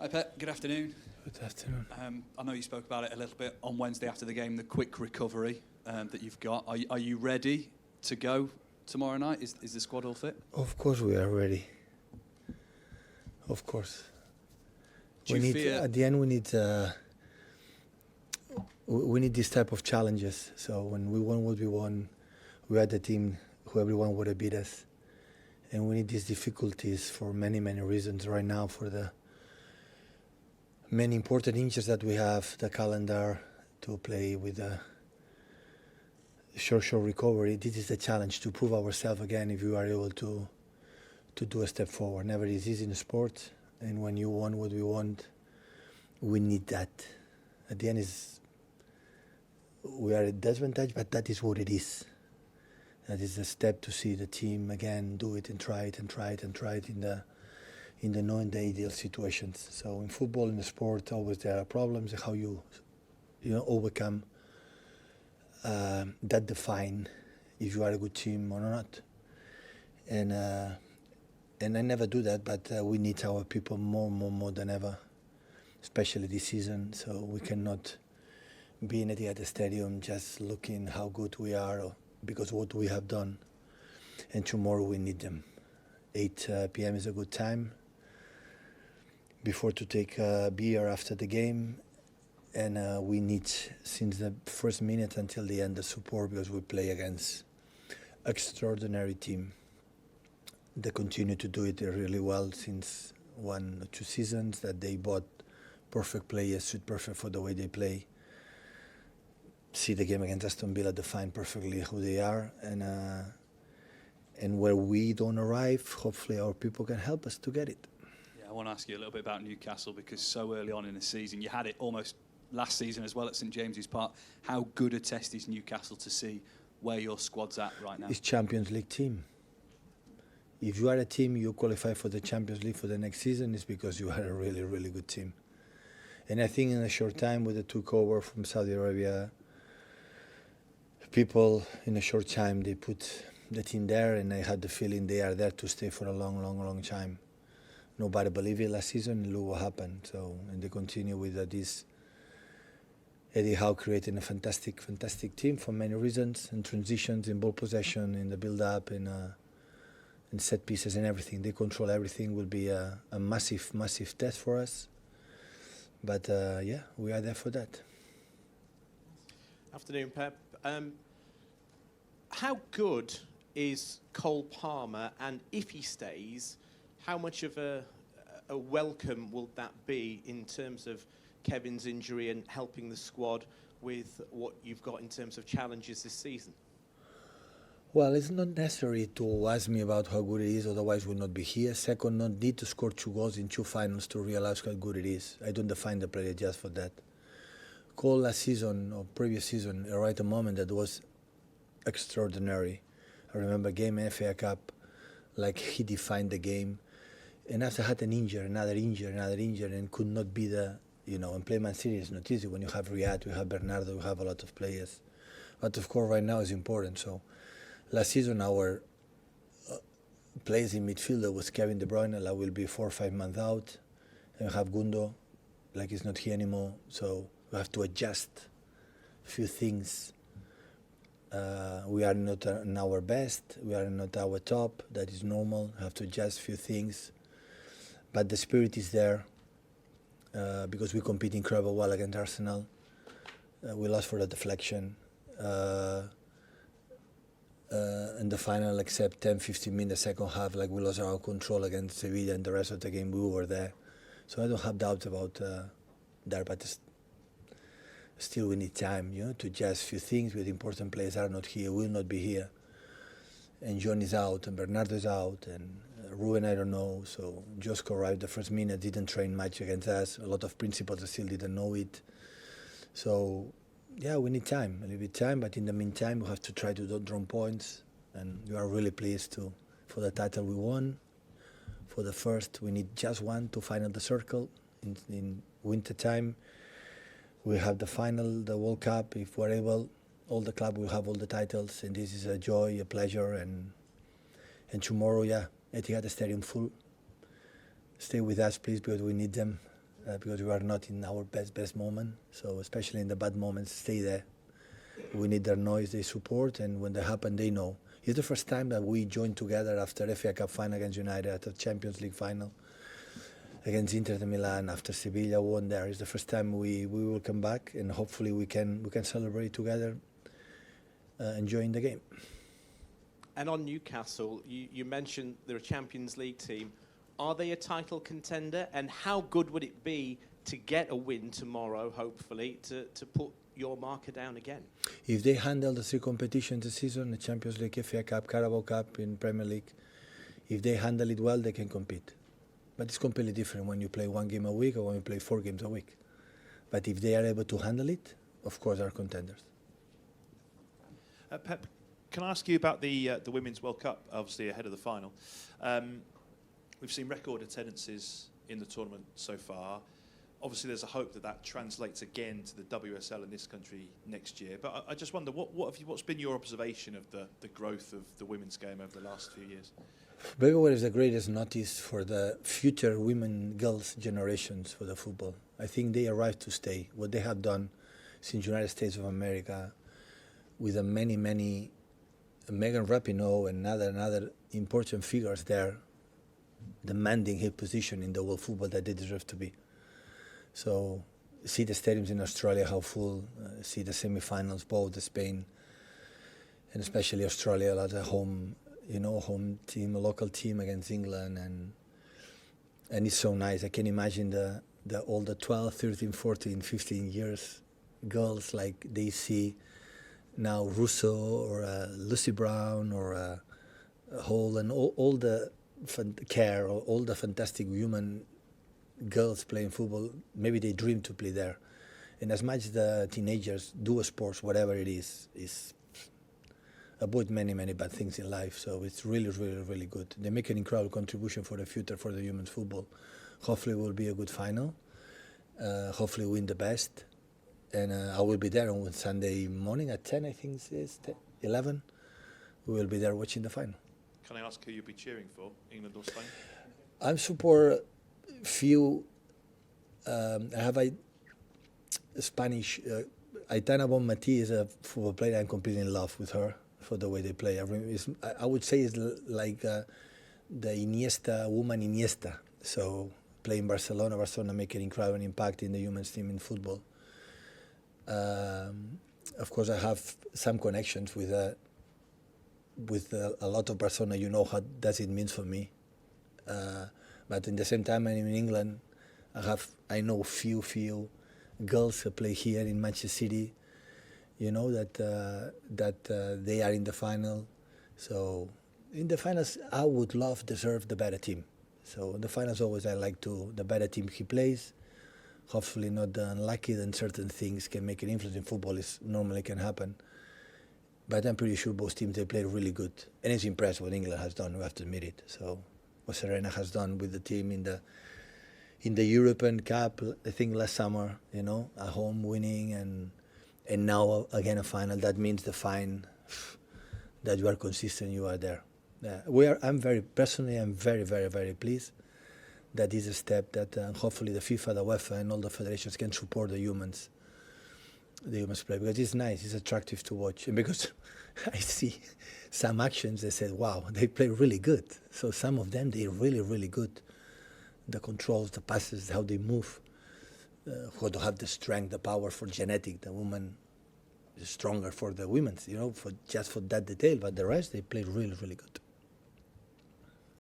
Hi Pep, good afternoon. Good afternoon. I know you spoke about it a little bit on Wednesday after the game, the quick recovery that you've got. Are you ready to go tomorrow night? Is the squad all fit? Of course we are ready. Of course. Do you fear... At the end we need this type of challenges. So when we won what we won, we had a team who everyone would have beat us. And we need these difficulties for many, many reasons right now, for the many important injuries that we have, the calendar to play with a short recovery. This is the challenge, to prove ourselves again if you are able to do a step forward. Never is easy in sport, and when you want what we want, we need that. At the end, we are at disadvantage, but that is what it is. That is the step to see the team again do it and try it and try it and try it in the no and the ideal situations. So in football, in the sport, always there are problems. How you overcome that define if you are a good team or not. And I never do that, but we need our people more than ever, especially this season. So we cannot be in the stadium just looking how good we are, because what we have done. And tomorrow we need them. 8 p.m. is a good time before to take a beer after the game. And we need, since the first minute until the end, the support, because we play against extraordinary team. They continue to do it really well since 1 or 2 seasons, that they bought perfect players, suit perfect for the way they play. See the game against Aston Villa, define perfectly who they are, and where we don't arrive, hopefully our people can help us to get it. Yeah, I want to ask you a little bit about Newcastle, because so early on in the season, you had it almost last season as well at St James's Park. How good a test is Newcastle to see where your squad's at right now? It's Champions League team. If you are a team, you qualify for the Champions League for the next season, it's because you are a really, really good team. And I think in a short time, with the took over from Saudi Arabia, people in a short time, they put the team there, and I had the feeling they are there to stay for a long time. Nobody believed it last season, and look what happened. So, and they continue with this Eddie Howe creating a fantastic team for many reasons, and transitions in ball possession, in the build-up, in set pieces and everything. They control everything. Will be a massive test for us. But yeah, we are there for that. Afternoon, Pep. How good is Cole Palmer, and if he stays, how much of a welcome will that be in terms of Kevin's injury and helping the squad with what you've got in terms of challenges this season? Well, it's not necessary to ask me about how good it is, otherwise we'll not be here. Second, not need to score 2 goals in 2 finals to realize how good it is. I don't define the player just for that. Cole last season or previous season, right a moment that was extraordinary. I remember game in FA Cup, like he defined the game. And after had another injury, and could not be the, and play Man City is not easy. When you have Riyad, you have Bernardo, you have a lot of players. But of course right now is important. So last season our players in midfield was Kevin De Bruyne, like will be 4 or 5 months out. And you have Gundo, like he's not here anymore. So we have to adjust a few things. We are not in our best. We are not our top. That is normal. We have to adjust a few things. But the spirit is there because we compete incredibly well against Arsenal. We lost for the deflection. In the final, except 10-15 minutes second half, like we lost our control against Sevilla, and the rest of the game we were there. So I don't have doubts about that, but still we need time, to adjust a few things. With important players are not here, will not be here. And John is out, and Bernardo is out, and Ruben I don't know. So Josko arrived the first minute, didn't train much against us. A lot of principals still didn't know it. So yeah, we need time, a little bit time, but in the meantime we have to try to draw points, and we are really pleased for the title we won. For the first, we need just one to final the circle. In winter time, we have the final, the World Cup. If we're able, all the club will have all the titles, and this is a joy, a pleasure, and tomorrow, yeah, Etihad Stadium full. Stay with us, please, because we need them. because we are not in our best moment. So especially in the bad moments, stay there. We need their noise, their support, and when they happen, they know. It's the first time that we joined together after FA Cup final against United, after Champions League final against Inter de Milan, after Sevilla won there. It's the first time we will come back, and hopefully we can celebrate together, enjoying the game. And on Newcastle, you mentioned they're a Champions League team. Are they a title contender? And how good would it be to get a win tomorrow, hopefully, to put your marker down again? If they handle the three competitions this season, the Champions League, FA Cup, Carabao Cup in Premier League, if they handle it well, they can compete. But it's completely different when you play one game a week or when you play 4 games a week. But if they are able to handle it, of course, they're contenders. Pep, can I ask you about the Women's World Cup, obviously ahead of the final? We've seen record attendances in the tournament so far. Obviously, there's a hope that that translates again to the WSL in this country next year. But I just wonder, what's been your observation of the growth of the women's game over the last few years? Maybe what is the greatest notice for the future women, girls generations for the football. I think they arrived to stay. What they have done since United States of America, with the many Megan Rapinoe and other important figures there, demanding her position in the world football that they deserve to be. So see the stadiums in Australia how full, see the semi-finals, both Spain and especially Australia as a home team, a local team against England, and it's so nice. I can imagine all the 12, 13, 14, 15 years girls like they see now Russo or Lucy Brown or Hall and all the care or all the fantastic women girls playing football, maybe they dream to play there. And as much the teenagers do sports, whatever it is avoid many bad things in life. So it's really good. They make an incredible contribution for the future for the women's football. Hopefully it will be a good final. Hopefully win the best. And I will be there on Sunday morning at 10, I think it's 11. We will be there watching the final. Can I ask who you'll be cheering for, England or Spain? I'm support few. I have a Spanish. Aitana Bonmatí is a football player. I'm completely in love with her for the way they play. I would say it's like the Iniesta, woman Iniesta. So playing Barcelona making an incredible impact in the women's team in football. Of course, I have some connections with a lot of Barcelona. You know how does it mean for me. But in the same time, I'm in England. I know few girls who play here in Manchester City. You know that they are in the final. So in the finals, I would deserve the better team. So in the finals, always I like the better team he plays. Hopefully not the unlucky, then certain things can make an influence in football. It normally can happen. But I'm pretty sure both teams, they play really good. And it's impressive what England has done, we have to admit it. So what Serena has done with the team in the European Cup, I think last summer, at home winning and now again a final, that means the fine that you are consistent, you are there. I'm very pleased that is a step that hopefully the FIFA, the UEFA and all the federations can support the humans play, because it's nice, it's attractive to watch. And because I see some actions, they said, wow, they play really good. So some of them, they're really good. The controls, the passes, how they move, who to have the strength, the power for genetic. The woman is stronger for the women's, for that detail. But the rest, they play really good.